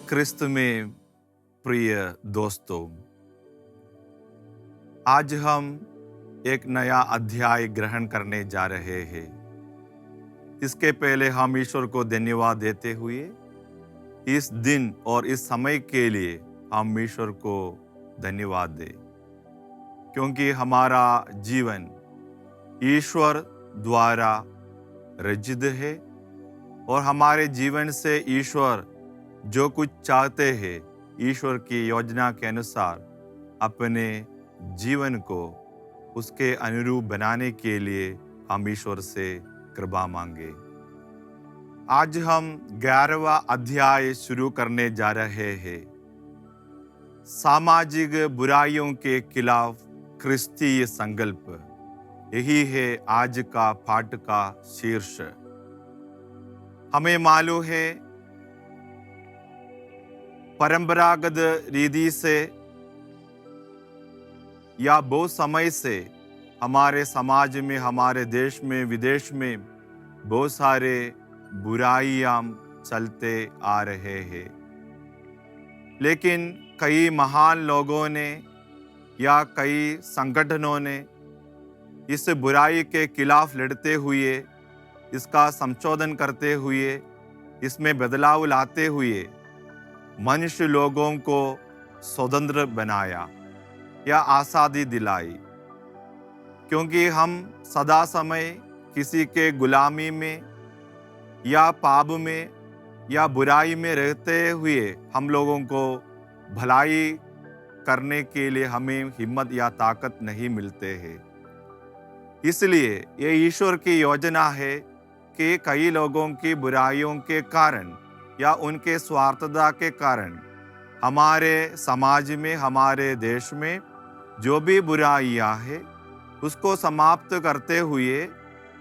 क्रिस्त में प्रिय दोस्तों, आज हम एक नया अध्याय ग्रहण करने जा रहे हैं। इसके पहले हम ईश्वर को धन्यवाद देते हुए इस दिन और इस समय के लिए हम ईश्वर को धन्यवाद दें, क्योंकि हमारा जीवन ईश्वर द्वारा रचित है और हमारे जीवन से ईश्वर जो कुछ चाहते हैं, ईश्वर की योजना के अनुसार अपने जीवन को उसके अनुरूप बनाने के लिए हम ईश्वर से कृपा मांगे। आज हम 11वां अध्याय शुरू करने जा रहे हैं। सामाजिक बुराइयों के खिलाफ क्रिस्तीय संकल्प, यही है आज का पाठ का शीर्ष। हमें मालूम है, परंपरागत रीति से या बहुत समय से हमारे समाज में, हमारे देश में, विदेश में बहुत सारे बुराइयां चलते आ रहे हैं। लेकिन कई महान लोगों ने या कई संगठनों ने इस बुराई के खिलाफ लड़ते हुए, इसका संशोधन करते हुए, इसमें बदलाव लाते हुए मनुष्य लोगों को स्वतंत्र बनाया या आज़ादी दिलाई। क्योंकि हम सदा समय किसी के गुलामी में या पाप में या बुराई में रहते हुए हम लोगों को भलाई करने के लिए हमें हिम्मत या ताकत नहीं मिलते हैं। इसलिए ये ईश्वर की योजना है कि कई लोगों की बुराइयों के कारण या उनके स्वार्थता के कारण हमारे समाज में, हमारे देश में जो भी बुराइयां हैं, उसको समाप्त करते हुए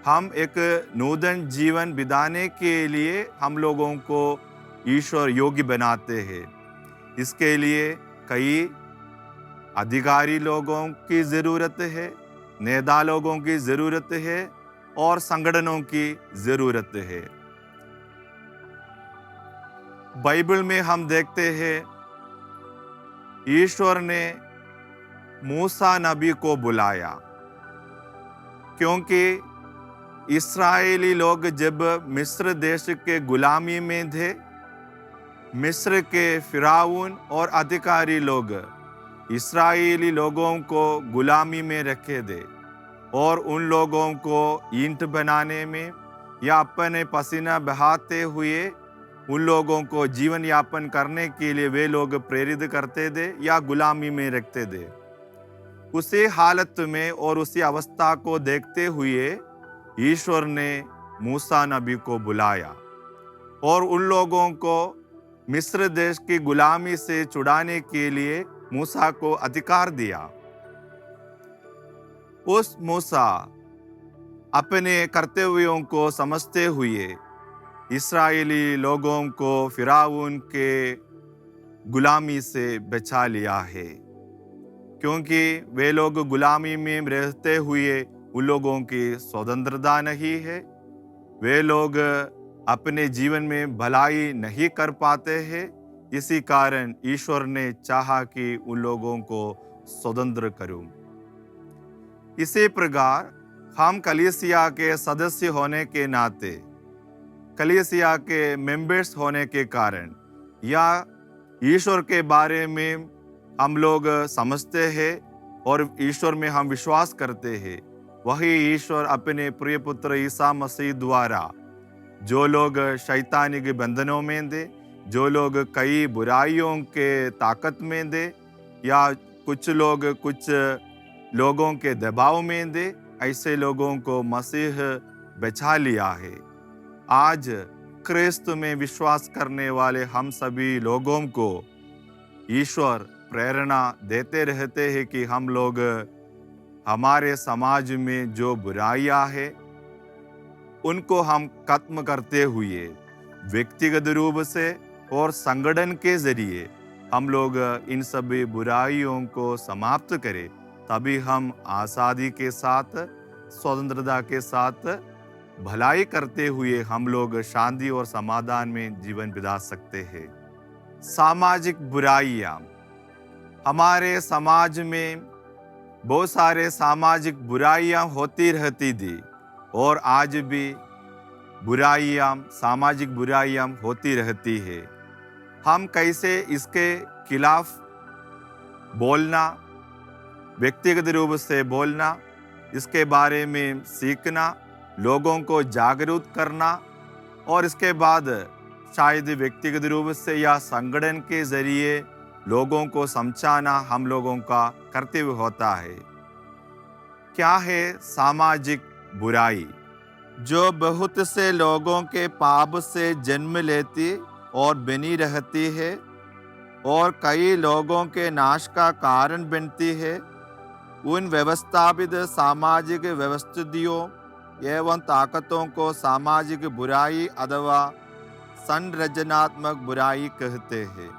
हम एक नूतन जीवन बिताने के लिए हम लोगों को ईश्वर योग्य बनाते हैं। इसके लिए कई अधिकारी लोगों की ज़रूरत है, नेता लोगों की ज़रूरत है और संगठनों की ज़रूरत है। बाइबल में हम देखते हैं, ईश्वर ने मूसा नबी को बुलाया, क्योंकि इस्राएली लोग जब मिस्र देश के गुलामी में थे, मिस्र के फिरौन और अधिकारी लोग इस्राएली लोगों को गुलामी में रखे थे और उन लोगों को ईंट बनाने में या अपने पसीना बहाते हुए उन लोगों को जीवन यापन करने के लिए वे लोग प्रेरित करते थे या गुलामी में रखते थे। उसी हालत में और उसी अवस्था को देखते हुए ईश्वर ने मूसा नबी को बुलाया और उन लोगों को मिस्र देश की गुलामी से छुड़ाने के लिए मूसा को अधिकार दिया। उस मूसा अपने कर्तव्यों को समझते हुए इस्राएली लोगों को फिरौन के गुलामी से बचा लिया है, क्योंकि वे लोग गुलामी में रहते हुए उन लोगों की स्वतंत्रता नहीं है। वे लोग अपने जीवन में भलाई नहीं कर पाते हैं। इसी कारण ईश्वर ने चाहा कि उन लोगों को स्वतंत्र करूं। इसी प्रकार हम कलीसिया के सदस्य होने के नाते, कलीसिया के मेंबर्स होने के कारण या ईश्वर के बारे में हम लोग समझते हैं और ईश्वर में हम विश्वास करते हैं, वही ईश्वर अपने प्रिय पुत्र ईसा मसीह द्वारा जो लोग शैतानी के बंधनों में थे, जो लोग कई बुराइयों के ताकत में थे या कुछ लोगों के दबाव में थे, ऐसे लोगों को मसीह बचा लिया है। आज क्रिस्त में विश्वास करने वाले हम सभी लोगों को ईश्वर प्रेरणा देते रहते हैं कि हम लोग हमारे समाज में जो बुराइयां हैं, उनको हम खत्म करते हुए व्यक्तिगत रूप से और संगठन के जरिए हम लोग इन सभी बुराइयों को समाप्त करें। तभी हम आज़ादी के साथ, स्वतंत्रता के साथ भलाई करते हुए हम लोग शांति और समाधान में जीवन बिता सकते हैं। सामाजिक बुराइयाँ। हमारे समाज में बहुत सारे सामाजिक बुराइयाँ होती रहती थी और आज भी बुराइयाँ, सामाजिक बुराइयाँ होती रहती है। हम कैसे इसके खिलाफ बोलना, व्यक्तिगत रूप से बोलना, इसके बारे में सीखना, लोगों को जागरूक करना और इसके बाद शायद व्यक्तिगत रूप से या संगठन के जरिए लोगों को समझाना हम लोगों का कर्तव्य होता है। क्या है सामाजिक बुराई? जो बहुत से लोगों के पाप से जन्म लेती और बनी रहती है और कई लोगों के नाश का कारण बनती है। उन व्यवस्थापित सामाजिक व्यवस्थितियों एवं ताकतों को सामाजिक बुराई अथवा संरचनात्मक बुराई कहते हैं।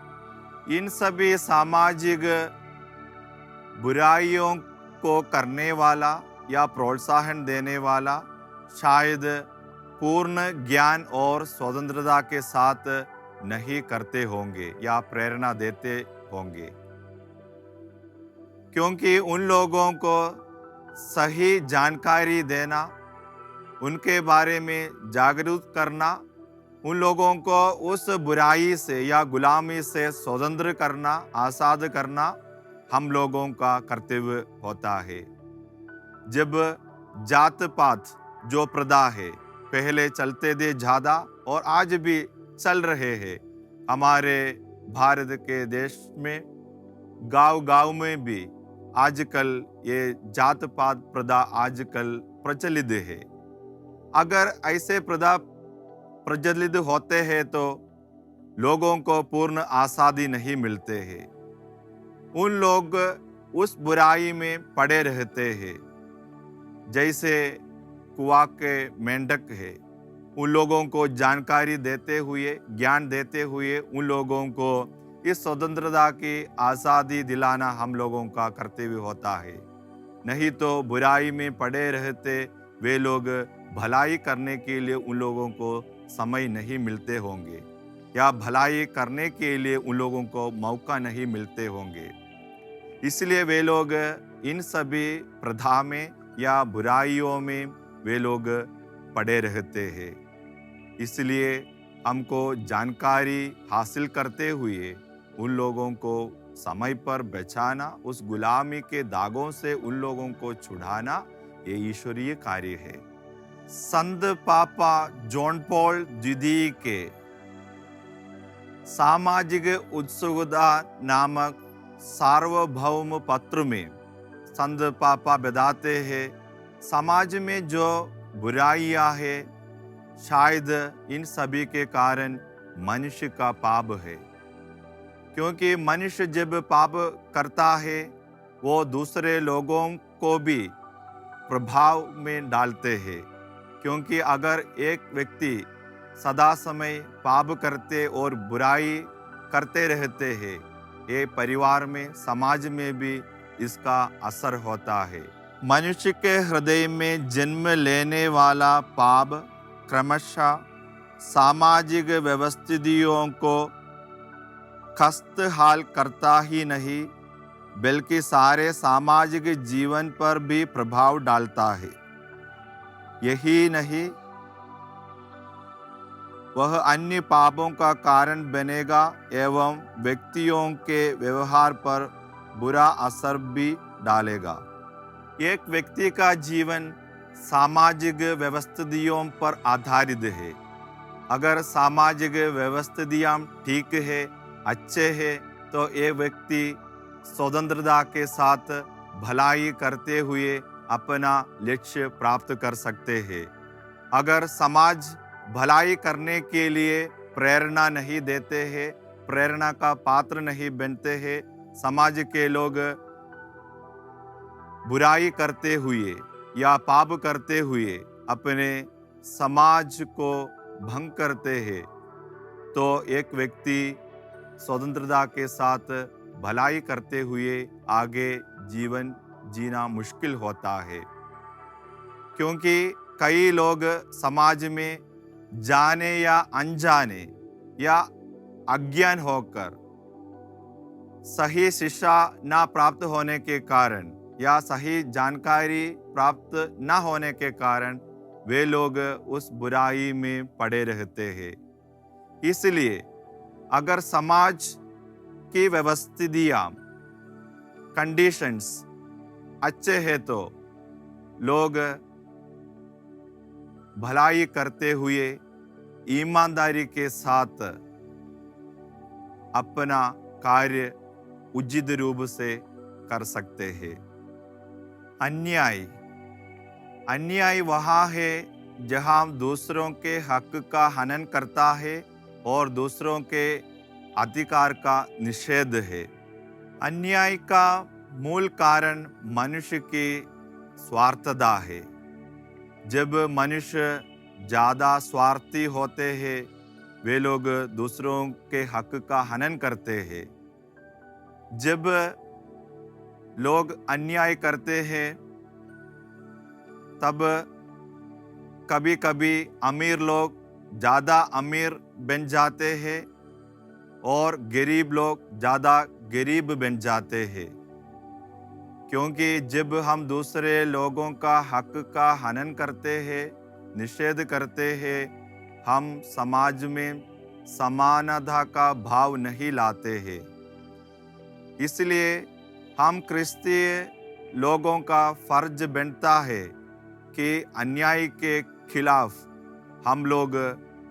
इन सभी सामाजिक बुराइयों को करने वाला या प्रोत्साहन देने वाला शायद पूर्ण ज्ञान और स्वतंत्रता के साथ नहीं करते होंगे या प्रेरणा देते होंगे, क्योंकि उन लोगों को सही जानकारी देना, उनके बारे में जागरूक करना, उन लोगों को उस बुराई से या गुलामी से स्वतंत्र करना, आज़ाद करना हम लोगों का कर्तव्य होता है। जब जात पात जो प्रथा है, पहले चलते थे ज़्यादा और आज भी चल रहे हैं हमारे भारत के देश में, गांव-गांव में भी आजकल ये जात पात प्रथा आजकल प्रचलित है। अगर ऐसे प्रथा प्रचलित होते हैं तो लोगों को पूर्ण आज़ादी नहीं मिलते हैं। उन लोग उस बुराई में पड़े रहते हैं। जैसे कुआ के मेंढक है, उन लोगों को जानकारी देते हुए, ज्ञान देते हुए उन लोगों को इस स्वतंत्रता की आज़ादी दिलाना हम लोगों का कर्तव्य होता है। नहीं तो बुराई में पड़े रहते वे लोग भलाई करने के लिए उन लोगों को समय नहीं मिलते होंगे या भलाई करने के लिए उन लोगों को मौका नहीं मिलते होंगे। इसलिए वे लोग इन सभी प्रथा में या बुराइयों में वे लोग पड़े रहते हैं। इसलिए हमको जानकारी हासिल करते हुए उन लोगों को समय पर बचाना, उस गुलामी के दागों से उन लोगों को छुड़ाना, ये ईश्वरीय कार्य है। संत पापा जॉन पॉल द्वितीय के सामाजिक उत्सुकता नामक सार्वभौम पत्र में संत पापा बताते हैं, समाज में जो बुराइयां है शायद इन सभी के कारण मनुष्य का पाप है। क्योंकि मनुष्य जब पाप करता है वो दूसरे लोगों को भी प्रभाव में डालते हैं। क्योंकि अगर एक व्यक्ति सदा समय पाप करते और बुराई करते रहते हैं, ये परिवार में, समाज में भी इसका असर होता है। मनुष्य के हृदय में जन्म लेने वाला पाप क्रमशः सामाजिक व्यवस्थितियों को खस्ताहाल करता ही नहीं, बल्कि सारे सामाजिक जीवन पर भी प्रभाव डालता है। यही नहीं, वह अन्य पापों का कारण बनेगा एवं व्यक्तियों के व्यवहार पर बुरा असर भी डालेगा। एक व्यक्ति का जीवन सामाजिक व्यवस्थितियों पर आधारित है। अगर सामाजिक व्यवस्थितियाँ ठीक है, अच्छे हैं, तो एक व्यक्ति स्वतंत्रता के साथ भलाई करते हुए अपना लक्ष्य प्राप्त कर सकते हैं। अगर समाज भलाई करने के लिए प्रेरणा नहीं देते हैं, प्रेरणा का पात्र नहीं बनते हैं, समाज के लोग बुराई करते हुए या पाप करते हुए अपने समाज को भंग करते हैं, तो एक व्यक्ति स्वतंत्रता के साथ भलाई करते हुए आगे जीवन जीना मुश्किल होता है। क्योंकि कई लोग समाज में जाने या अनजाने या अज्ञान होकर सही शिक्षा ना प्राप्त होने के कारण या सही जानकारी प्राप्त ना होने के कारण वे लोग उस बुराई में पड़े रहते हैं। इसलिए अगर समाज की व्यवस्थितियाँ कंडीशंस अच्छे हैं तो लोग भलाई करते हुए ईमानदारी के साथ अपना कार्य उचित रूप से कर सकते हैं। अन्याय अन्याय वहाँ है जहाँ दूसरों के हक का हनन करता है और दूसरों के अधिकार का निषेध है। अन्याय का मूल कारण मनुष्य की स्वार्थता है। जब मनुष्य ज़्यादा स्वार्थी होते हैं वे लोग दूसरों के हक का हनन करते हैं। जब लोग अन्याय करते हैं तब कभी कभी अमीर लोग ज़्यादा अमीर बन जाते हैं और गरीब लोग ज़्यादा गरीब बन जाते हैं, क्योंकि जब हम दूसरे लोगों का हक का हनन करते हैं, निषेध करते हैं, हम समाज में समानता का भाव नहीं लाते हैं। इसलिए हम क्रिस्तीय लोगों का फर्ज बनता है कि अन्याय के खिलाफ हम लोग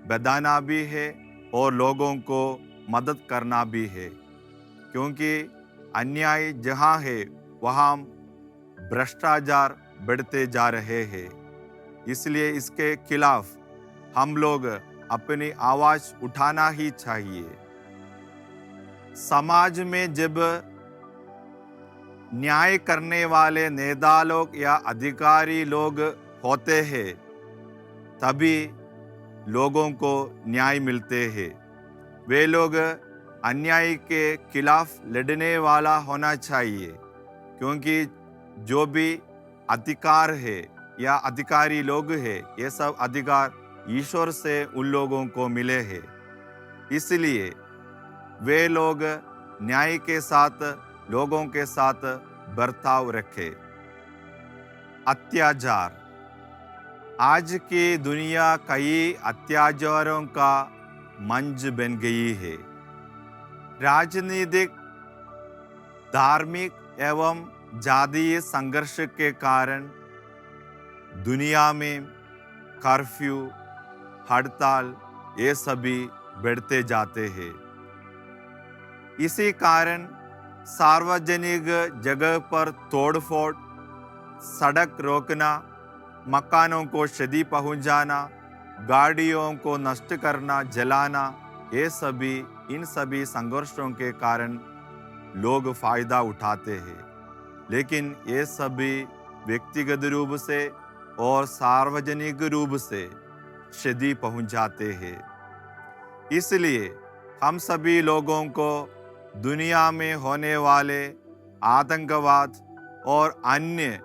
बताना भी है और लोगों को मदद करना भी है, क्योंकि अन्याय जहाँ है वहाँ भ्रष्टाचार बढ़ते जा रहे हैं। इसलिए इसके खिलाफ हम लोग अपनी आवाज़ उठाना ही चाहिए। समाज में जब न्याय करने वाले नेता लोग या अधिकारी लोग होते हैं तभी लोगों को न्याय मिलते हैं। वे लोग अन्याय के खिलाफ लड़ने वाला होना चाहिए, क्योंकि जो भी अधिकार है या अधिकारी लोग हैं ये सब अधिकार ईश्वर से उन लोगों को मिले हैं। इसलिए वे लोग न्याय के साथ लोगों के साथ बर्ताव रखें। अत्याचार आज की दुनिया कई अत्याचारों का मंच बन गई है। राजनीतिक, धार्मिक एवं जातीय संघर्ष के कारण दुनिया में कर्फ्यू, हड़ताल ये सभी बढ़ते जाते हैं। इसी कारण सार्वजनिक जगह पर तोड़फोड़, सड़क रोकना, मकानों को क्षति पहुंचाना, गाड़ियों को नष्ट करना, जलाना, ये सभी इन सभी संघर्षों के कारण लोग फायदा उठाते हैं। लेकिन ये सभी व्यक्तिगत रूप से और सार्वजनिक रूप से क्षति पहुंचाते हैं। इसलिए हम सभी लोगों को दुनिया में होने वाले आतंकवाद और अन्य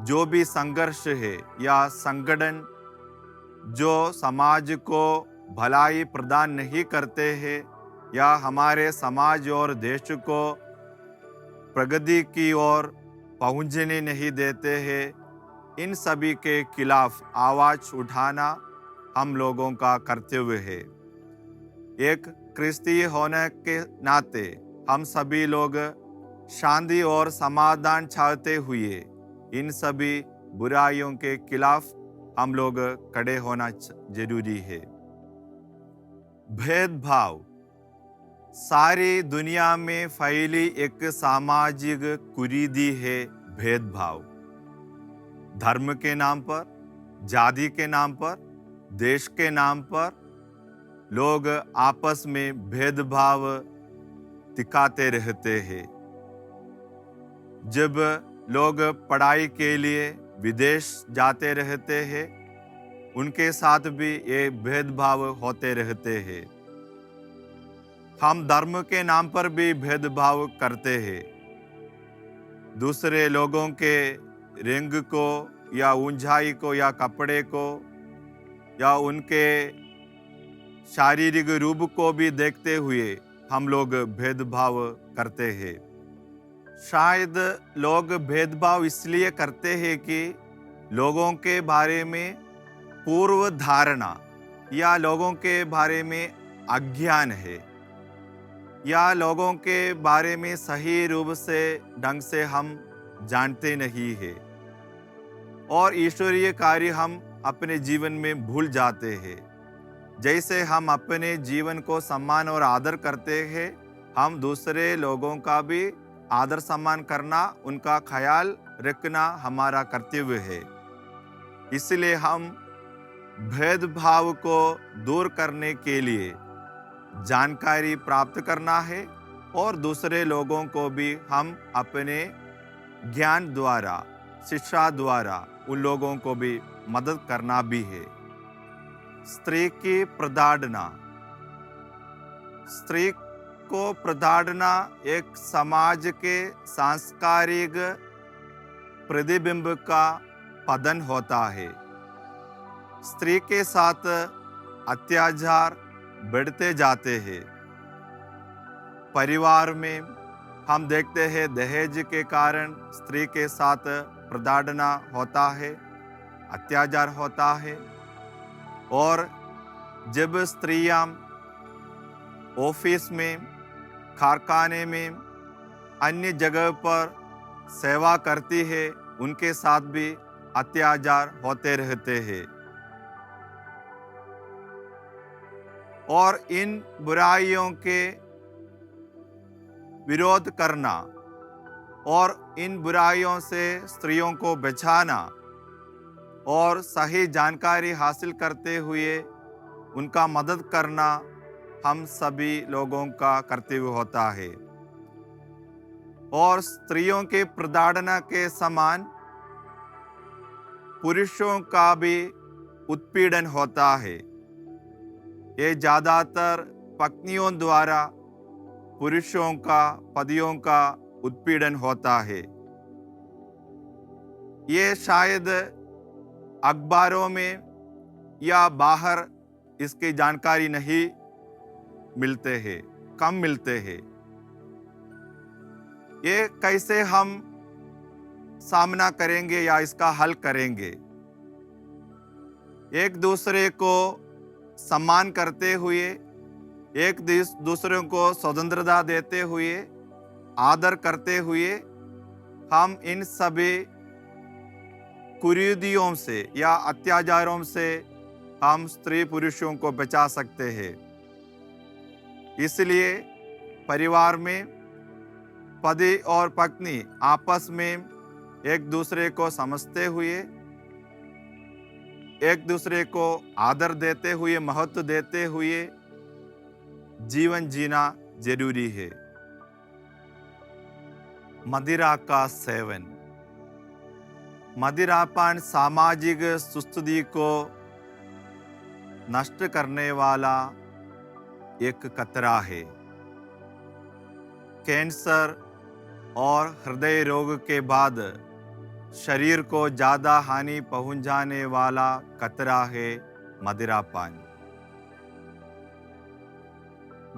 जो भी संघर्ष है या संगठन जो समाज को भलाई प्रदान नहीं करते हैं या हमारे समाज और देश को प्रगति की ओर पहुंचने नहीं देते हैं, इन सभी के खिलाफ आवाज़ उठाना हम लोगों का कर्तव्य है। एक क्रिस्तीय होने के नाते हम सभी लोग शांति और समाधान चाहते हुए इन सभी बुराइयों के खिलाफ हम लोग खड़े होना जरूरी है। भेदभाव सारी दुनिया में फैली एक सामाजिक कुरीति है। भेदभाव धर्म के नाम पर, जाति के नाम पर, देश के नाम पर लोग आपस में भेदभाव दिखाते रहते हैं। जब लोग पढ़ाई के लिए विदेश जाते रहते हैं उनके साथ भी ये भेदभाव होते रहते हैं। हम धर्म के नाम पर भी भेदभाव करते हैं। दूसरे लोगों के रंग को या ऊंचाई को या कपड़े को या उनके शारीरिक रूप को भी देखते हुए हम लोग भेदभाव करते हैं। शायद लोग भेदभाव इसलिए करते हैं कि लोगों के बारे में पूर्व धारणा या लोगों के बारे में अज्ञान है, या लोगों के बारे में सही रूप से ढंग से हम जानते नहीं है, और ईश्वरीय कार्य हम अपने जीवन में भूल जाते हैं। जैसे हम अपने जीवन को सम्मान और आदर करते हैं, हम दूसरे लोगों का भी आदर सम्मान करना, उनका ख्याल रखना हमारा कर्तव्य है। इसलिए हम भेदभाव को दूर करने के लिए जानकारी प्राप्त करना है, और दूसरे लोगों को भी हम अपने ज्ञान द्वारा, शिक्षा द्वारा उन लोगों को भी मदद करना भी है। स्त्री की प्रताड़ना। स्त्री को प्रताड़ना एक समाज के सांस्कारिक प्रतिबिंब का पतन होता है। स्त्री के साथ अत्याचार बढ़ते जाते हैं। परिवार में हम देखते हैं दहेज के कारण स्त्री के साथ प्रताड़ना होता है, अत्याचार होता है। और जब स्त्रियां ऑफिस में, कारखाने में, अन्य जगह पर सेवा करती है, उनके साथ भी अत्याचार होते रहते हैं। और इन बुराइयों के विरोध करना और इन बुराइयों से स्त्रियों को बचाना और सही जानकारी हासिल करते हुए उनका मदद करना हम सभी लोगों का कर्तव्य होता है। और स्त्रियों के प्रताड़ना के समान पुरुषों का भी उत्पीड़न होता है। ये ज़्यादातर पत्नियों द्वारा पुरुषों का, पतियों का उत्पीड़न होता है। ये शायद अखबारों में या बाहर इसकी जानकारी नहीं मिलते हैं, कम मिलते हैं। ये कैसे हम सामना करेंगे या इसका हल करेंगे? एक दूसरे को सम्मान करते हुए, एक दूसरे को स्वतंत्रता देते हुए, आदर करते हुए हम इन सभी कुरीतियों से या अत्याचारों से हम स्त्री पुरुषों को बचा सकते हैं। इसलिए परिवार में पति और पत्नी आपस में एक दूसरे को समझते हुए, एक दूसरे को आदर देते हुए, महत्व देते हुए जीवन जीना जरूरी है। मदिरा का सेवन। मदिरापान सामाजिक सुस्ती को नष्ट करने वाला एक खतरा है। कैंसर और हृदय रोग के बाद शरीर को ज़्यादा हानि पहुंचाने वाला खतरा है मदिरापान।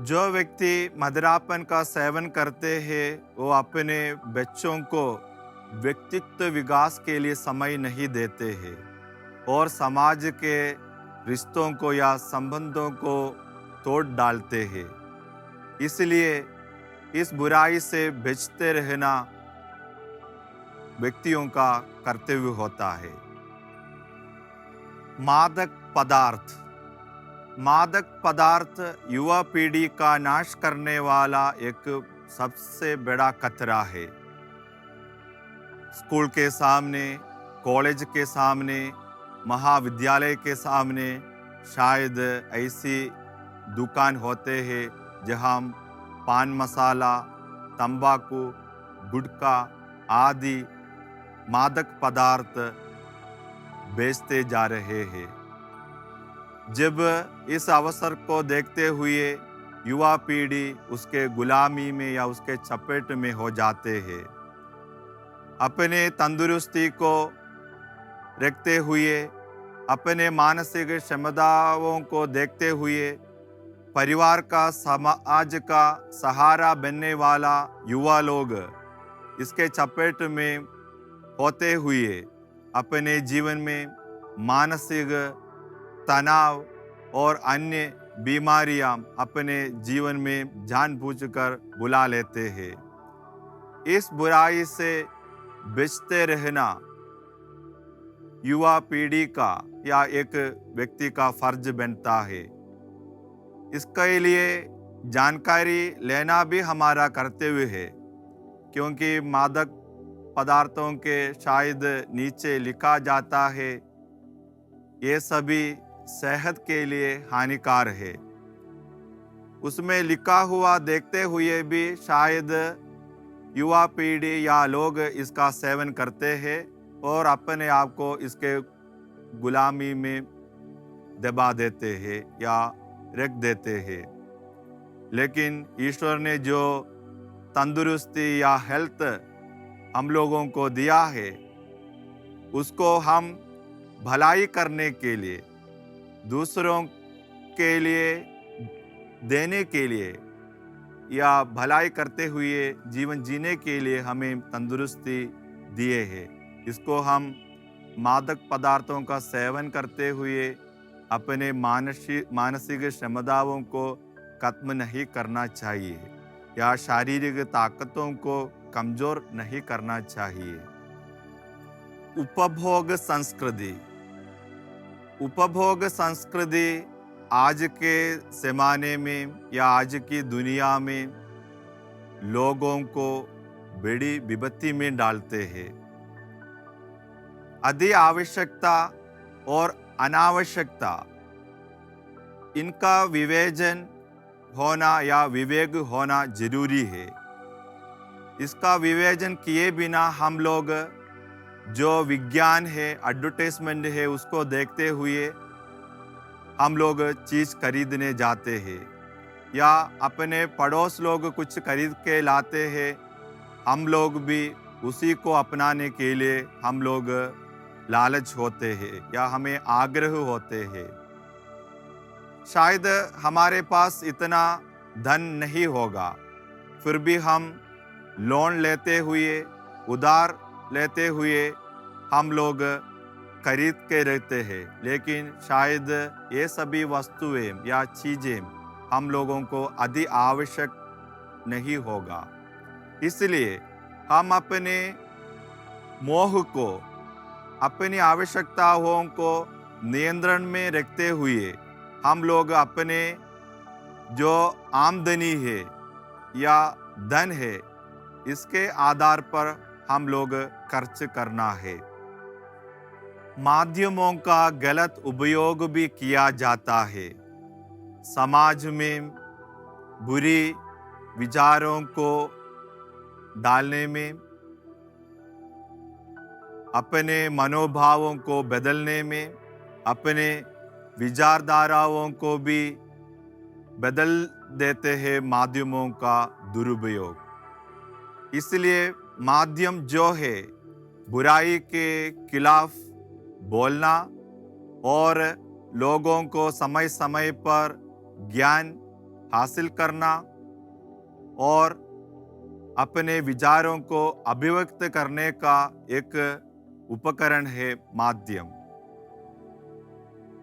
जो व्यक्ति मदिरापान का सेवन करते हैं वो अपने बच्चों को व्यक्तित्व विकास के लिए समय नहीं देते हैं और समाज के रिश्तों को या संबंधों को तोड़ डालते हैं। इसलिए इस बुराई से बचते रहना व्यक्तियों का कर्तव्य होता है। मादक पदार्थ। मादक पदार्थ युवा पीढ़ी का नाश करने वाला एक सबसे बड़ा खतरा है। स्कूल के सामने, कॉलेज के सामने, महाविद्यालय के सामने शायद ऐसी दुकान होते हैं जहां पान मसाला, तंबाकू, गुटखा आदि मादक पदार्थ बेचते जा रहे हैं। जब इस अवसर को देखते हुए युवा पीढ़ी उसके गुलामी में या उसके चपेट में हो जाते हैं। अपने तंदुरुस्ती को रखते हुए, अपने मानसिक क्षमताओं को देखते हुए परिवार का, समाज का सहारा बनने वाला युवा लोग इसके चपेट में होते हुए अपने जीवन में मानसिक तनाव और अन्य बीमारियां अपने जीवन में जानबूझकर बुला लेते हैं। इस बुराई से बचते रहना युवा पीढ़ी का या एक व्यक्ति का फर्ज बनता है। इसके लिए जानकारी लेना भी हमारा कर्तव्य है, क्योंकि मादक पदार्थों के शायद नीचे लिखा जाता है ये सभी सेहत के लिए हानिकार है। उसमें लिखा हुआ देखते हुए भी शायद युवा पीढ़ी या लोग इसका सेवन करते हैं और अपने आप को इसके गुलामी में दबा देते हैं या रख देते हैं। लेकिन ईश्वर ने जो तंदुरुस्ती या हेल्थ हम लोगों को दिया है, उसको हम भलाई करने के लिए, दूसरों के लिए देने के लिए या भलाई करते हुए जीवन जीने के लिए हमें तंदुरुस्ती दिए है। इसको हम मादक पदार्थों का सेवन करते हुए अपने मानसिक क्षमताओं को खत्म नहीं करना चाहिए या शारीरिक ताकतों को कमजोर नहीं करना चाहिए। उपभोग संस्कृति। उपभोग संस्कृति आज के ज़माने में या आज की दुनिया में लोगों को बड़ी विपत्ति में डालते हैं। अधिक आवश्यकता और अनावश्यकता इनका विवेचन होना या विवेक होना जरूरी है। इसका विवेचन किए बिना हम लोग जो विज्ञान है, एडवर्टाइजमेंट है, उसको देखते हुए हम लोग चीज़ खरीदने जाते हैं या अपने पड़ोस लोग कुछ खरीद के लाते हैं, हम लोग भी उसी को अपनाने के लिए हम लोग लालच होते हैं या हमें आग्रह होते हैं। शायद हमारे पास इतना धन नहीं होगा, फिर भी हम लोन लेते हुए, उधार लेते हुए हम लोग खरीद के रहते हैं। लेकिन शायद ये सभी वस्तुएं या चीज़ें हम लोगों को अधिक आवश्यक नहीं होगा। इसलिए हम अपने मोह को, अपनी आवश्यकताओं को नियंत्रण में रखते हुए हम लोग अपने जो आमदनी है या धन है, इसके आधार पर हम लोग खर्च करना है। माध्यमों का गलत उपयोग भी किया जाता है। समाज में बुरी विचारों को डालने में, अपने मनोभावों को बदलने में, अपने विचारधाराओं को भी बदल देते हैं माध्यमों का दुरुपयोग। इसलिए माध्यम जो है, बुराई के खिलाफ बोलना और लोगों को समय समय पर ज्ञान हासिल करना और अपने विचारों को अभिव्यक्त करने का एक उपकरण है माध्यम।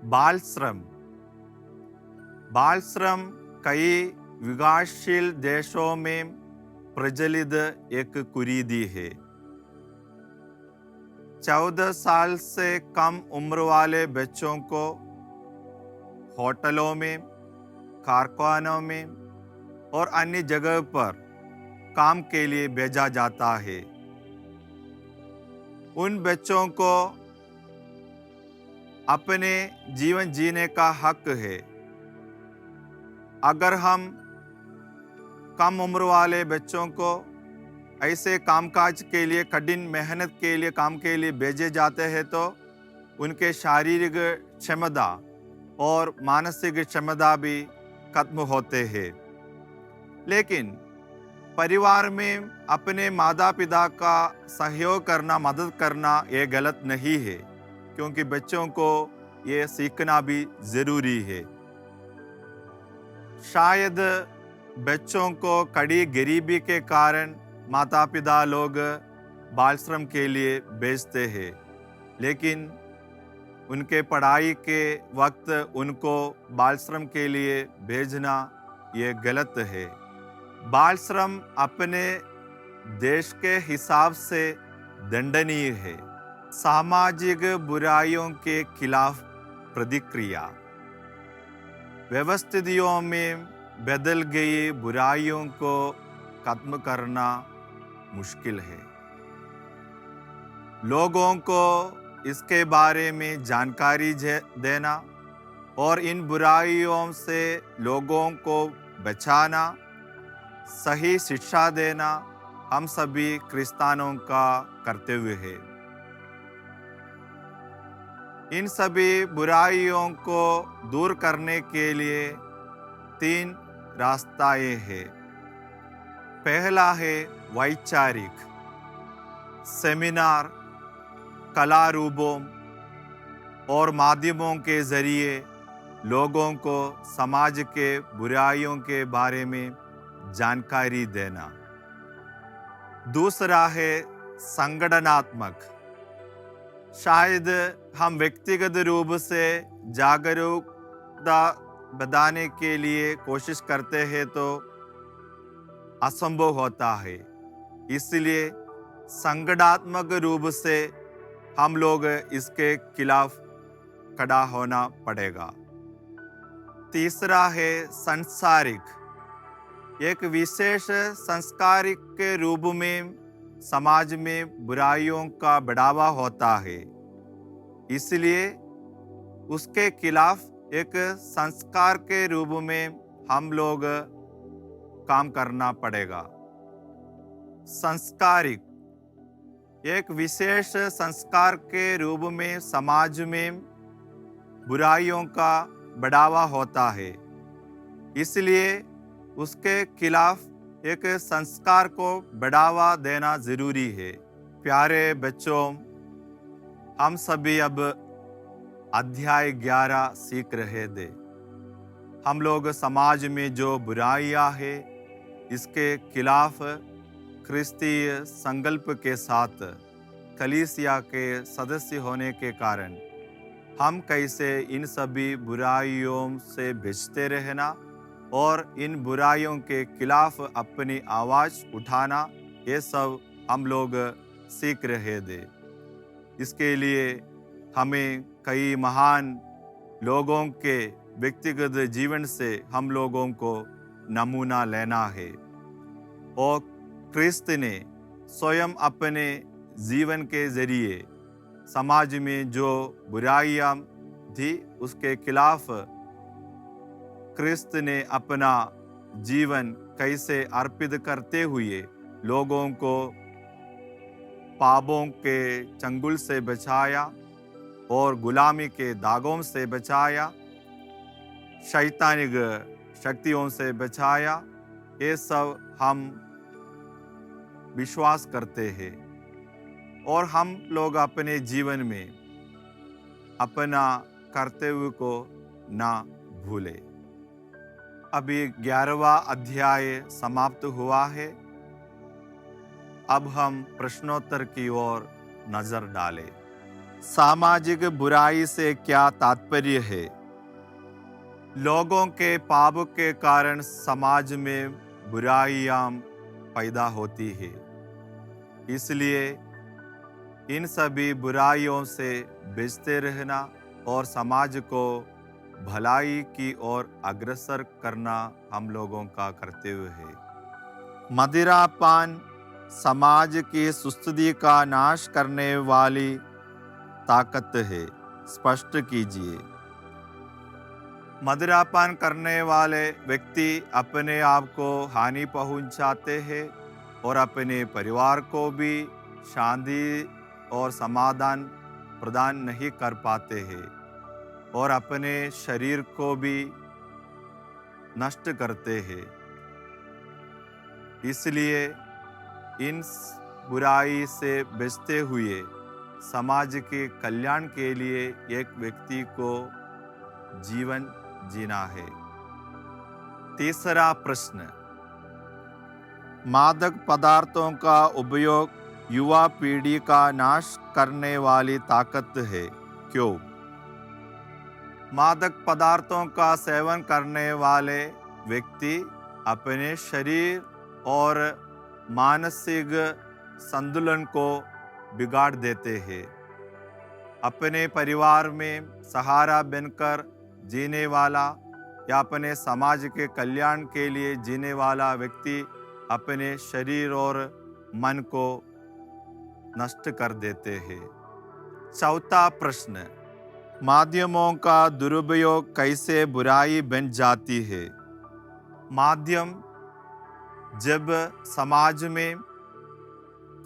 बाल श्रम। बाल श्रम कई विकासशील देशों में प्रचलित एक कुरीति है। 14 साल से कम उम्र वाले बच्चों को होटलों में, कारखानों में और अन्य जगह पर काम के लिए भेजा जाता है। उन बच्चों को अपने जीवन जीने का हक है। अगर हम कम उम्र वाले बच्चों को ऐसे कामकाज के लिए, कठिन मेहनत के लिए, काम के लिए भेजे जाते हैं तो उनके शारीरिक क्षमता और मानसिक क्षमता भी खत्म होते हैं। लेकिन परिवार में अपने माता पिता का सहयोग करना, मदद करना ये गलत नहीं है, क्योंकि बच्चों को ये सीखना भी ज़रूरी है। शायद बच्चों को कड़ी गरीबी के कारण माता पिता लोग बाल श्रम के लिए भेजते हैं, लेकिन उनके पढ़ाई के वक्त उनको बाल श्रम के लिए भेजना ये गलत है। बाल श्रम अपने देश के हिसाब से दंडनीय है। सामाजिक बुराइयों के खिलाफ प्रतिक्रिया। व्यवस्थितियों में बदल गई बुराइयों को खत्म करना मुश्किल है। लोगों को इसके बारे में जानकारी देना और इन बुराइयों से लोगों को बचाना, सही शिक्षा देना हम सभी क्रिस्तानों का कर्तव्य है। इन सभी बुराइयों को दूर करने के लिए 3 रास्ताएं हैं। पहला है वैचारिक सेमिनार, कलारूपों और माध्यमों के जरिए लोगों को समाज के बुराइयों के बारे में जानकारी देना। दूसरा है संगठनात्मक। शायद हम व्यक्तिगत रूप से जागरूकता बढ़ाने के लिए कोशिश करते हैं तो असंभव होता है, इसलिए संगठनात्मक रूप से हम लोग इसके खिलाफ खड़ा होना पड़ेगा। तीसरा है सांसारिक। एक विशेष संस्कार के रूप में समाज में बुराइयों का बढ़ावा होता है, इसलिए उसके खिलाफ एक संस्कार के रूप में हम लोग काम करना पड़ेगा। संस्कारिक एक विशेष संस्कार के रूप में समाज में बुराइयों का बढ़ावा होता है, इसलिए उसके खिलाफ एक संस्कार को बढ़ावा देना जरूरी है। प्यारे बच्चों, हम सभी अब अध्याय 11 सीख रहे थे। हम लोग समाज में जो बुराइयां है इसके खिलाफ क्रिस्तीय संकल्प के साथ कलीसिया के सदस्य होने के कारण हम कैसे इन सभी बुराइयों से बचते रहना और इन बुराइयों के खिलाफ अपनी आवाज़ उठाना, ये सब हम लोग सीख रहे थे। इसके लिए हमें कई महान लोगों के व्यक्तिगत जीवन से हम लोगों को नमूना लेना है और क्रिस्त ने स्वयं अपने जीवन के जरिए समाज में जो बुराइयां थी उसके खिलाफ क्रिस्त ने अपना जीवन कैसे अर्पित करते हुए लोगों को पापों के चंगुल से बचाया और गुलामी के दागों से बचाया, शैतानिक शक्तियों से बचाया, ये सब हम विश्वास करते हैं और हम लोग अपने जीवन में अपना कर्तव्य को ना भूलें। अभी 11वां अध्याय समाप्त हुआ है। अब हम प्रश्नोत्तर की ओर नजर डालें। सामाजिक बुराई से क्या तात्पर्य है? लोगों के पाप के कारण समाज में बुराइयां पैदा होती है, इसलिए इन सभी बुराइयों से बचते रहना और समाज को भलाई की ओर अग्रसर करना हम लोगों का कर्तव्य है। मदिरापान समाज की सुस्ती का नाश करने वाली ताकत है, स्पष्ट कीजिए। मदिरापान करने वाले व्यक्ति अपने आप को हानि पहुंचाते हैं और अपने परिवार को भी शांति और समाधान प्रदान नहीं कर पाते हैं और अपने शरीर को भी नष्ट करते हैं। इसलिए इन बुराई से बचते हुए समाज के कल्याण के लिए एक व्यक्ति को जीवन जीना है। तीसरा प्रश्न, मादक पदार्थों का उपयोग युवा पीढ़ी का नाश करने वाली ताकत है, क्यों? मादक पदार्थों का सेवन करने वाले व्यक्ति अपने शरीर और मानसिक संतुलन को बिगाड़ देते हैं। अपने परिवार में सहारा बनकर जीने वाला या अपने समाज के कल्याण के लिए जीने वाला व्यक्ति अपने शरीर और मन को नष्ट कर देते हैं। चौथा प्रश्न, माध्यमों का दुरुपयोग कैसे बुराई बन जाती है? माध्यम जब समाज में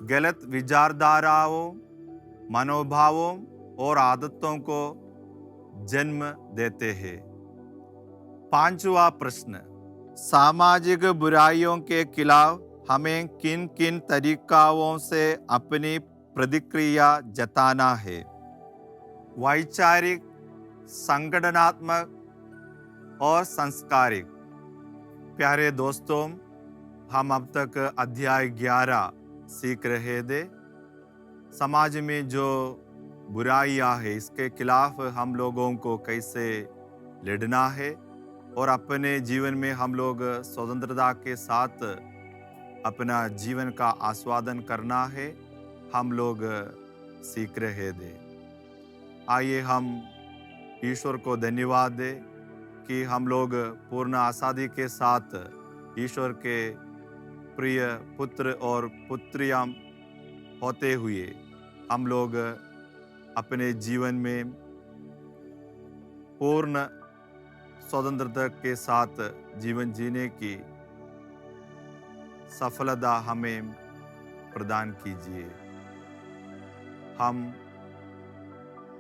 गलत विचारधाराओं, मनोभावों और आदतों को जन्म देते हैं। पांचवा प्रश्न, सामाजिक बुराइयों के खिलाफ हमें किन किन तरीकों से अपनी प्रतिक्रिया जताना है? वैचारिक, संगठनात्मक और सांस्कृतिक। प्यारे दोस्तों, हम अब तक अध्याय 11 सीख रहे थे। समाज में जो बुराइयां है, इसके खिलाफ हम लोगों को कैसे लड़ना है और अपने जीवन में हम लोग स्वतंत्रता के साथ अपना जीवन का आस्वादन करना है, हम लोग सीख रहे थे। आइए हम ईश्वर को धन्यवाद दें कि हम लोग पूर्ण आज़ादी के साथ ईश्वर के प्रिय पुत्र और पुत्रियां होते हुए हम लोग अपने जीवन में पूर्ण स्वतंत्रता के साथ जीवन जीने की सफलता हमें प्रदान कीजिए। हम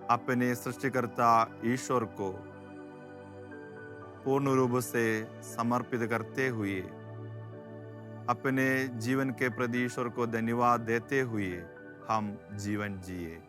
अपने सृष्टिकर्ता ईश्वर को पूर्ण रूप से समर्पित करते हुए अपने जीवन के प्रति ईश्वर को धन्यवाद देते हुए हम जीवन जिए।